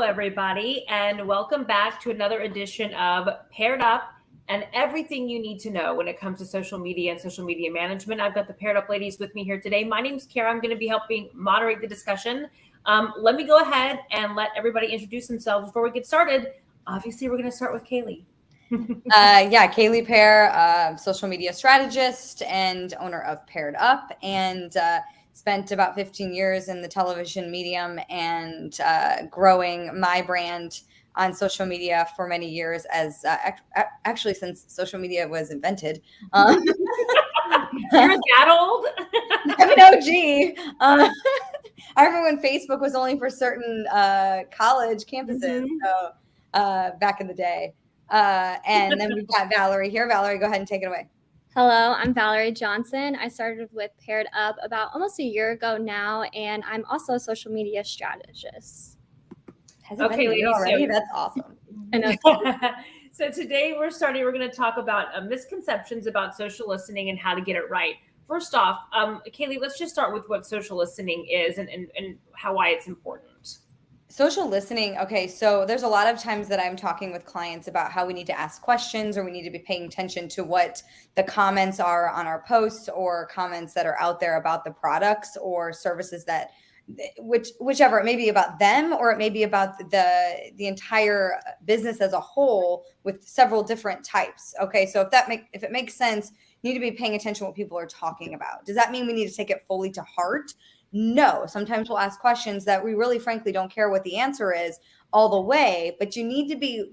everybody, and welcome back to another edition of Paired Up and everything you need to know when it comes to social media and social media management. I've got the Paired Up ladies with me here today. My name's Kara. I'm going to be helping moderate the discussion. Let me go ahead and let everybody introduce themselves before we get started. Obviously, we're going to start with Kaylee. Kaylee Pear, social media strategist and owner of Paired Up, and spent about 15 years in the television medium and growing my brand on social media for many years as actually since social media was invented. You're that old? I'm an OG. I remember when Facebook was only for certain college campuses, so back in the day. And then we've got Valerie here. Valerie, go ahead and take it away. Hello, I'm Valerie Johnson. I started with Paired Up about almost a year ago now, and I'm also a social media strategist. Okay, ladies, already? That's awesome. I know. So today we're going to talk about misconceptions about social listening and how to get it right. First off, Kaylee, let's just start with what social listening is and why it's important. Social listening. Okay. So there's a lot of times that I'm talking with clients about how we need to ask questions or we need to be paying attention to what the comments are on our posts or comments that are out there about the products or services that whichever, it may be about them or it may be about the entire business as a whole with several different types. Okay. So if it makes sense, you need to be paying attention to what people are talking about. Does that mean we need to take it fully to heart? No, sometimes we'll ask questions that we really frankly don't care what the answer is all the way, but you need to be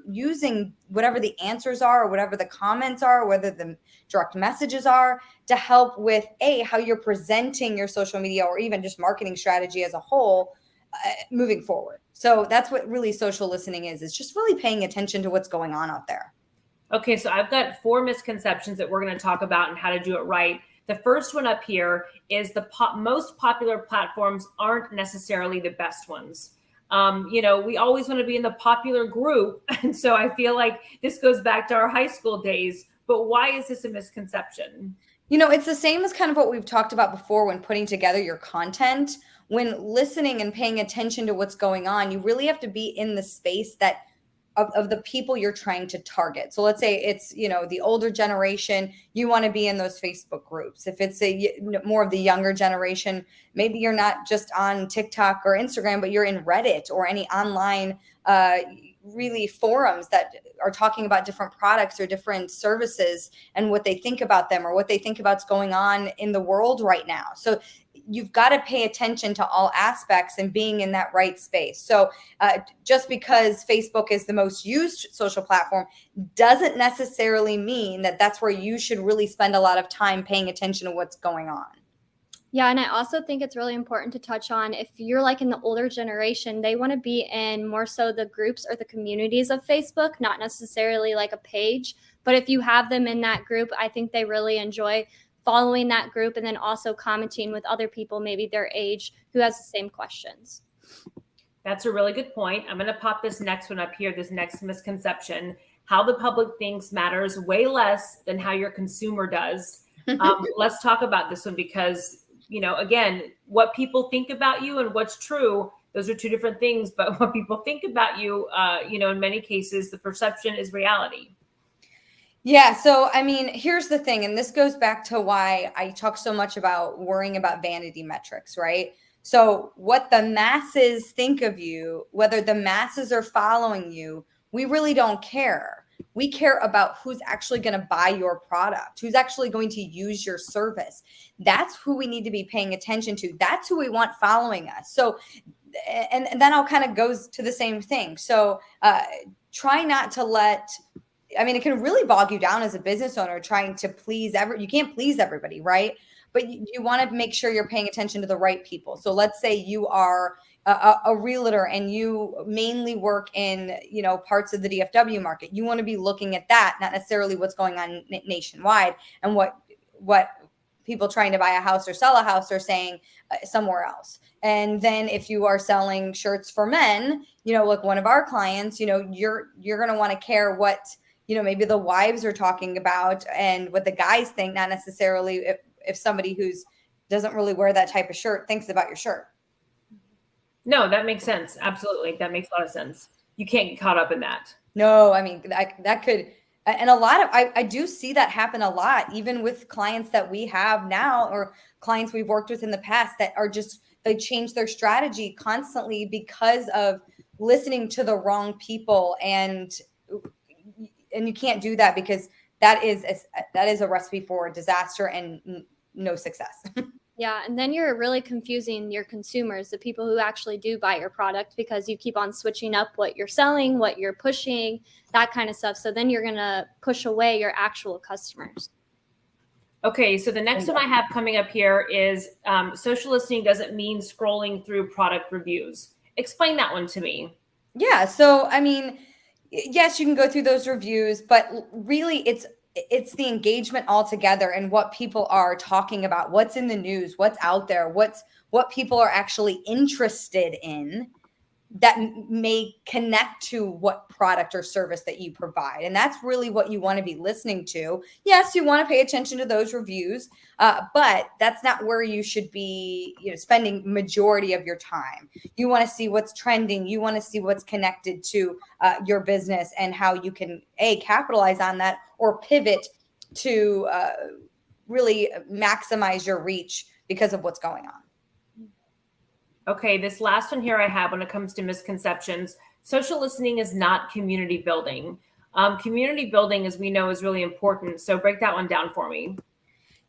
using whatever the answers are or whatever the comments are, or whether the direct messages are to help with how you're presenting your social media or even just marketing strategy as a whole moving forward. So that's what really social listening is just really paying attention to what's going on out there. Okay, so I've got 4 misconceptions that we're going to talk about and how to do it right. The first one up here is the most popular platforms aren't necessarily the best ones. We always want to be in the popular group. And so I feel like this goes back to our high school days. But why is this a misconception? It's the same as kind of what we've talked about before when putting together your content. When listening and paying attention to what's going on, you really have to be in the space that of the people you're trying to target. So let's say it's, the older generation, you want to be in those Facebook groups. If it's more of the younger generation, maybe you're not just on TikTok or Instagram, but you're in Reddit or any online really forums that are talking about different products or different services and what they think about them or what they think about's going on in the world right now. So you've got to pay attention to all aspects and being in that right space. So just because Facebook is the most used social platform doesn't necessarily mean that that's where you should really spend a lot of time paying attention to what's going on. Yeah, and I also think it's really important to touch on if you're like in the older generation, they want to be in more so the groups or the communities of Facebook, not necessarily like a page. But if you have them in that group, I think they really enjoy following that group and then also commenting with other people, maybe their age, who has the same questions. That's a really good point. I'm going to pop this next one up here, this next misconception. How the public thinks matters way less than how your consumer does. Let's talk about this one because, again, what people think about you and what's true, those are two different things. But what people think about you, in many cases, the perception is reality. Yeah. So, here's the thing, and this goes back to why I talk so much about worrying about vanity metrics, right? So what the masses think of you, whether the masses are following you, we really don't care. We care about who's actually going to buy your product, who's actually going to use your service. That's who we need to be paying attention to. That's who we want following us. So, and that all kind of goes to the same thing. So try not to it can really bog you down as a business owner trying to please you can't please everybody, right? But you want to make sure you're paying attention to the right people. So let's say you are a realtor and you mainly work in, parts of the DFW market. You want to be looking at that, not necessarily what's going on nationwide and what people trying to buy a house or sell a house are saying somewhere else. And then if you are selling shirts for men, like one of our clients, you're going to want to care what, maybe the wives are talking about and what the guys think, not necessarily if somebody who's doesn't really wear that type of shirt thinks about your shirt. No, that makes sense. Absolutely. That makes a lot of sense. You can't get caught up in that. No, I mean, that could, and a lot of, I do see that happen a lot, even with clients that we have now or clients we've worked with in the past that are just, they change their strategy constantly because of listening to the wrong people. And you can't do that because that is a recipe for disaster and no success. Yeah, and then you're really confusing your consumers, the people who actually do buy your product, because you keep on switching up what you're selling, what you're pushing, that kind of stuff. So then you're going to push away your actual customers. Okay, so the next one I have coming up here is social listening doesn't mean scrolling through product reviews. Explain that one to me. Yeah, so I mean, yes, you can go through those reviews, but really it's the engagement altogether and what people are talking about, what's in the news, what's out there, what people are actually interested in that may connect to what product or service that you provide. And that's really what you want to be listening to. Yes, you want to pay attention to those reviews, but that's not where you should be, spending majority of your time. You want to see what's trending. You want to see what's connected to your business and how you can capitalize on that or pivot to really maximize your reach because of what's going on. Okay, this last one here I have when it comes to misconceptions, social listening is not community building. Community building, as we know, is really important. So break that one down for me.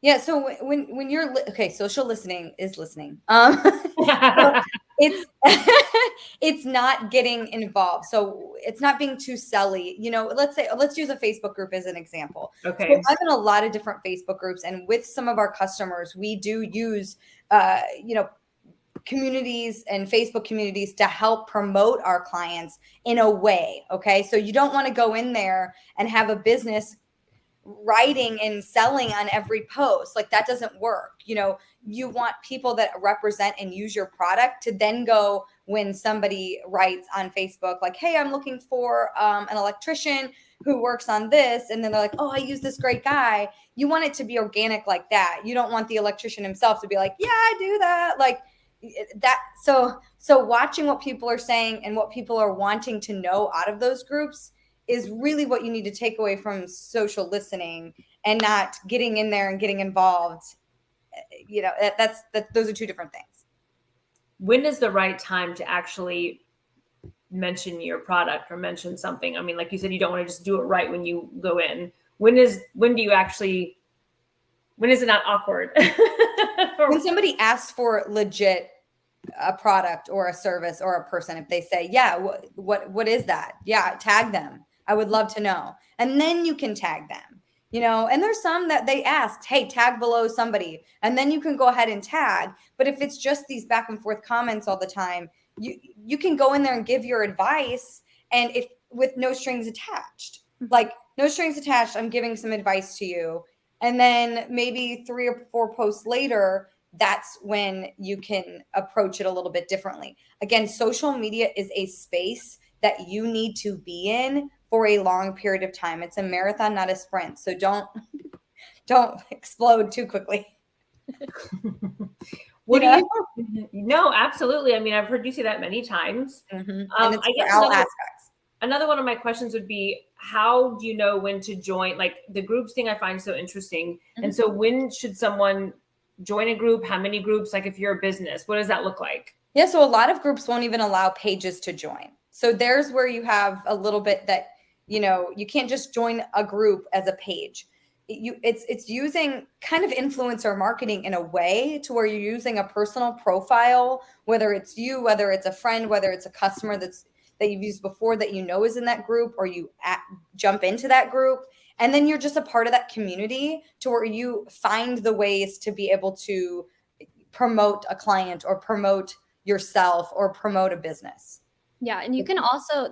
Yeah. So when you're social listening is listening. So it's it's not getting involved. So it's not being too selly. Let's use a Facebook group as an example. Okay. So I'm in a lot of different Facebook groups, and with some of our customers, we do use communities and Facebook communities to help promote our clients in a way. Okay. So you don't want to go in there and have a business writing and selling on every post. Like that doesn't work. You want people that represent and use your product to then go when somebody writes on Facebook, like, hey, I'm looking for an electrician who works on this. And then they're like, oh, I use this great guy. You want it to be organic like that. You don't want the electrician himself to be like, yeah, I do that. Like that. So watching what people are saying and what people are wanting to know out of those groups is really what you need to take away from social listening, and not getting in there and getting involved. Those are two different things. When is the right time to actually mention your product or mention something? I mean, like you said, you don't want to just do it right when you go in. When is it not awkward? When somebody asks for legit a product or a service or a person, if they say, yeah, what is that? Yeah, tag them. I would love to know. And then you can tag them, and there's some that they asked, hey, tag below somebody. And then you can go ahead and tag. But if it's just these back and forth comments all the time, you can go in there and give your advice, and if with no strings attached, like no strings attached, I'm giving some advice to you. And then maybe 3 or 4 posts later, that's when you can approach it a little bit differently. Again, social media is a space that you need to be in for a long period of time. It's a marathon, not a sprint. So don't explode too quickly. No, absolutely. I mean, I've heard you say that many times. Mm-hmm. And it's for all aspects. Another one of my questions would be, how do you know when to join? Like the groups thing I find so interesting. Mm-hmm. And so when should someone join a group? How many groups? Like if you're a business, what does that look like? Yeah, so a lot of groups won't even allow pages to join. So there's where you have a little bit that, you can't just join a group as a page. It's using kind of influencer marketing in a way to where you're using a personal profile, whether it's you, whether it's a friend, whether it's a customer that you've used before that is in that group, or you jump into that group. And then you're just a part of that community to where you find the ways to be able to promote a client or promote yourself or promote a business. Yeah, and you can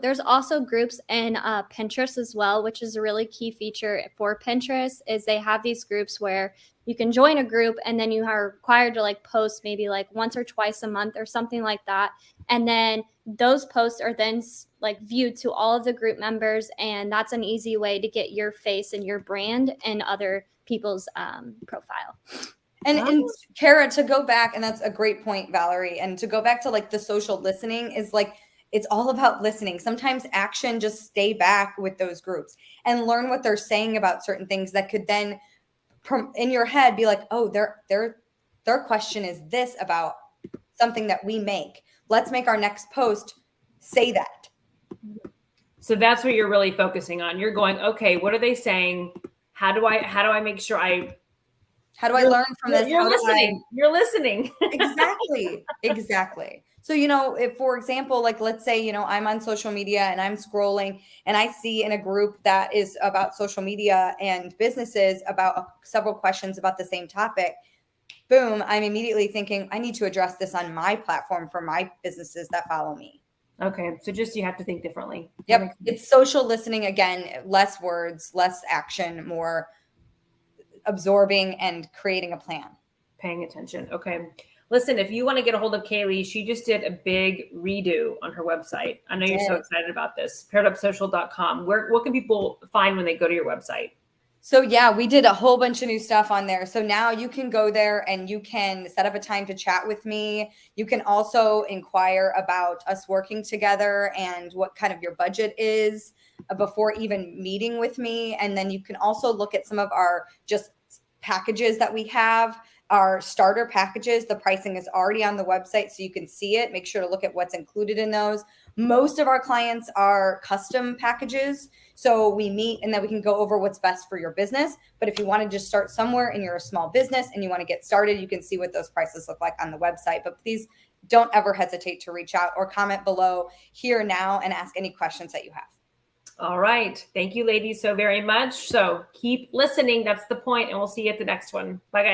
there's also groups in Pinterest as well, which is a really key feature for Pinterest, is they have these groups where you can join a group and then you are required to post maybe once or twice a month or something like that. And then those posts are then viewed to all of the group members. And that's an easy way to get your face and your brand in other people's profile. And Kara, to go back, and that's a great point, Valerie, and to go back to like the social listening is like, it's all about listening. Sometimes action, just stay back with those groups and learn what they're saying about certain things that could then in your head be like, oh, their question is this about something that we make. Let's make our next post say that. So that's what you're really focusing on. You're going, okay, what are they saying? How do I make sure how do I learn from this? You're listening. You're listening. Exactly. So, if, for example, like, let's say, I'm on social media and I'm scrolling and I see in a group that is about social media and businesses about several questions about the same topic, boom, I'm immediately thinking I need to address this on my platform for my businesses that follow me. Okay. So just, you have to think differently. Yep. It's social listening again, less words, less action, more absorbing and creating a plan. Paying attention. Okay. Listen, if you want to get a hold of Kaylee, she just did a big redo on her website. I know you're so excited about this. pairedupsocial.com. What can people find when they go to your website? So yeah, we did a whole bunch of new stuff on there. So now you can go there and you can set up a time to chat with me. You can also inquire about us working together and what kind of your budget is before even meeting with me. And then you can also look at some of our just packages that we have. Our starter packages, the pricing is already on the website, so you can see it. Make sure to look at what's included in those. Most of our clients are custom packages, so we meet and then we can go over what's best for your business. But if you want to just start somewhere and you're a small business and you want to get started, you can see what those prices look like on the website. But please don't ever hesitate to reach out or comment below here now and ask any questions that you have. All right. Thank you, ladies, so very much. So keep listening. That's the point, and we'll see you at the next one. Bye, guys.